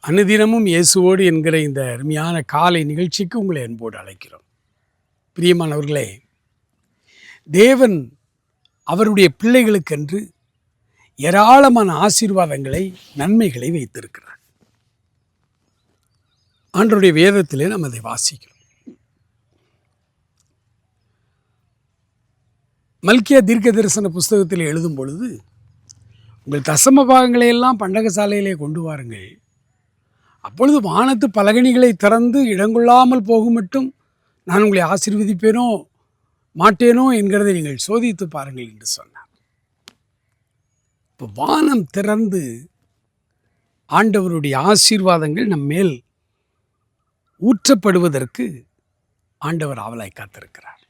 அனுதினமும் இயேசுவோடு என்கிற இந்த அருமையான காலை நிகழ்ச்சிக்கு உங்களை அன்போடு அழைக்கிறோம். பிரியமானவர்களே, தேவன் அவருடைய பிள்ளைகளுக்கென்று ஏராளமான ஆசீர்வாதங்களை, நன்மைகளை வைத்திருக்கிறார். ஆண்டவருடைய வேதத்திலே நாம் அதை வாசிக்கிறோம். மல்கியா தீர்க்க தரிசன புஸ்தகத்தில் எழுதும் பொழுது, உங்கள் தசம பாகங்களை எல்லாம் பண்டகசாலையிலே கொண்டு வாருங்கள், அப்பொழுது வானத்து பலகணிகளை திறந்து இடங்கொள்ளாமல் போகும் மட்டும் நான் உங்களை ஆசீர்வதிப்பேனோ மாட்டேனோ என்கிறதை நீங்கள் சோதித்து பாருங்கள் என்று சொன்னார். இப்போ வானம் திறந்து ஆண்டவருடைய ஆசீர்வாதங்கள் நம் மேல் ஊற்றப்படுவதற்கு ஆண்டவர் ஆவலாய் காத்திருக்கிறார்.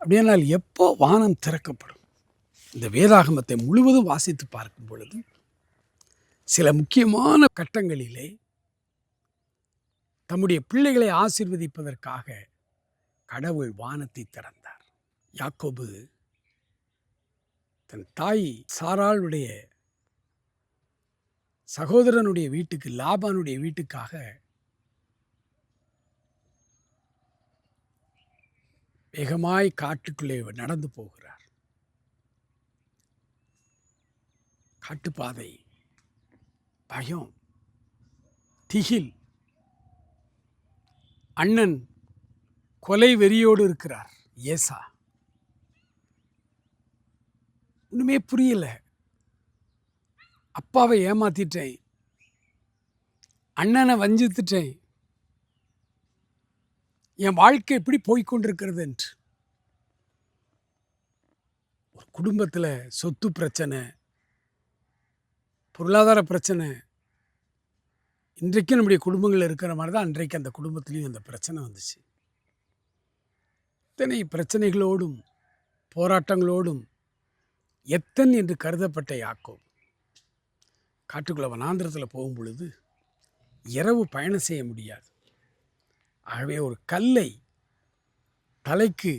அப்படியானால் எப்போ வானம் திறக்கப்படும்? இந்த வேதாகமத்தை முழுவதும் வாசித்து பார்க்கும் பொழுது சில முக்கியமான கட்டங்களிலே தம்முடைய பிள்ளைகளை ஆசீர்வதிப்பதற்காக கடவுள் வானத்தை திறந்தார். யாக்கோபு தன் தாய் சாராளுடைய சகோதரனுடைய வீட்டுக்கு, லாபானுடைய வீட்டுக்காக வேகமாய் காட்டுக்குள்ளே நடந்து போகிறார். காட்டுப்பாதை, பயம், திகில். அண்ணன் கொலை வெறியோடு இருக்கிறார். ஏசா ஒன்றுமே புரியல. அப்பாவை ஏமாத்திட்டேன், அண்ணனை வஞ்சித்துட்டேன், என் வாழ்க்கை எப்படி போய்கொண்டிருக்கிறது என்று. ஒரு குடும்பத்தில் சொத்து பிரச்சனை, பொருளாதார பிரச்சனை. இன்றைக்கும் நம்முடைய குடும்பங்கள் இருக்கிற மாதிரி தான் அன்றைக்கு அந்த குடும்பத்திலையும் அந்த பிரச்சனை வந்துச்சு. இத்தனை பிரச்சனைகளோடும் போராட்டங்களோடும் எத்தன் என்று கருதப்பட்ட யாக்கோபு காட்டுக்குள்ள வனாந்திரத்தில் போகும் பொழுது இரவு பயணம் செய்ய முடியாது. ஆகவே ஒரு கல்லை தலைக்கு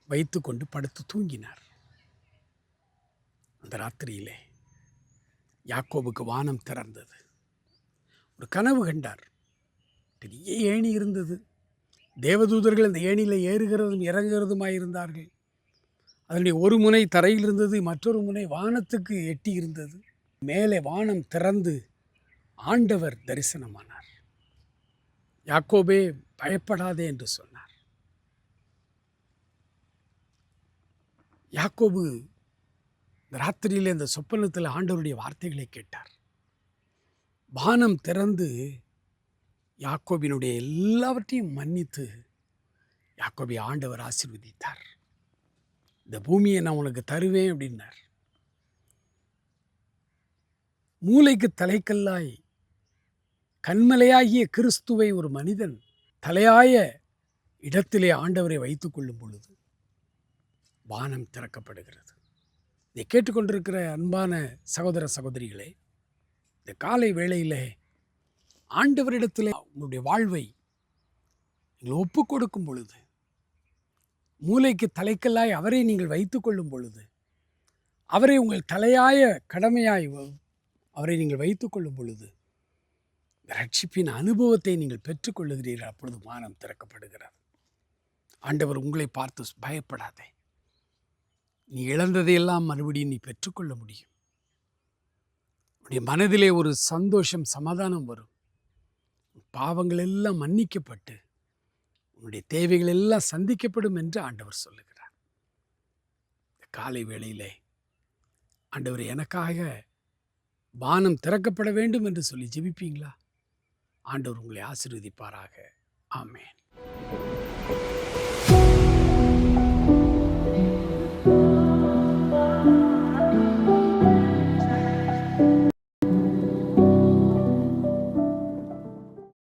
வைத்து கொண்டு படுத்து தூங்கினார். அந்த ராத்திரியிலே யாக்கோபுக்கு வானம் திறந்தது. ஒரு கனவு கண்டார். பெரிய ஏணி இருந்தது. தேவதூதர்கள் அந்த ஏணியில் ஏறுகிறதும் இறங்குகிறதுமாயிருந்தார்கள். அதனுடைய ஒரு முனை தரையில் இருந்தது, மற்றொரு முனை வானத்துக்கு எட்டி இருந்தது. மேலே வானம் திறந்து ஆண்டவர் தரிசனமானார். யாக்கோபே, பயப்படாதே என்று சொன்னார். யாக்கோபு இந்த ராத்திரியில் இந்த சொப்பனத்தில் ஆண்டவருடைய வார்த்தைகளை கேட்டார். வானம் திறந்து யாக்கோபினுடைய எல்லாவற்றையும் மன்னித்து யாக்கோபை ஆண்டவர் ஆசீர்வதித்தார். இந்த பூமியை நான் உனக்கு தருவேன் அப்படின்னார். மூளைக்கு தலைக்கல்லாய் கண்மலையாகிய கிறிஸ்துவை ஒரு மனிதன் தலையாய இடத்திலே ஆண்டவரை வைத்துக் கொள்ளும் பொழுது வானம் திறக்கப்படுகிறது. இதை கேட்டுக்கொண்டிருக்கிற அன்பான சகோதர சகோதரிகளே, இந்த காலை வேளையிலே ஆண்டவரிடத்தில் உங்களுடைய வாழ்வை நீங்கள் ஒப்பு கொடுக்கும் பொழுது, மூளைக்கு தலைக்கல்லாய் அவரை நீங்கள் வைத்துக் கொள்ளும் பொழுது, அவரை உங்கள் தலையாய கடமையாய் அவரை நீங்கள் வைத்துக் கொள்ளும் பொழுது ரட்சிப்பின் அனுபவத்தை நீங்கள் பெற்றுக்கொள்ளுகிறீர்கள். அப்பொழுது வானம் திறக்கப்படுகிறது. ஆண்டவர் உங்களை பார்த்து, பயப்படாதே, நீ இழந்ததையெல்லாம் மறுபடியும் நீ பெற்றுக்கொள்ள முடியும். உன்னுடைய மனதிலே ஒரு சந்தோஷம், சமாதானம் வரும். பாவங்கள் எல்லாம் மன்னிக்கப்பட்டு உன்னுடைய தேவைகள் எல்லாம் சந்திக்கப்படும் என்று ஆண்டவர் சொல்லுகிறார். காலை வேளையிலே ஆண்டவர் எனக்காக வானம் திறக்கப்பட வேண்டும் என்று சொல்லி ஜெபிப்பீங்களா? ஆண்டவர் உங்களை ஆசீர்வதிப்பாராக. ஆமென்.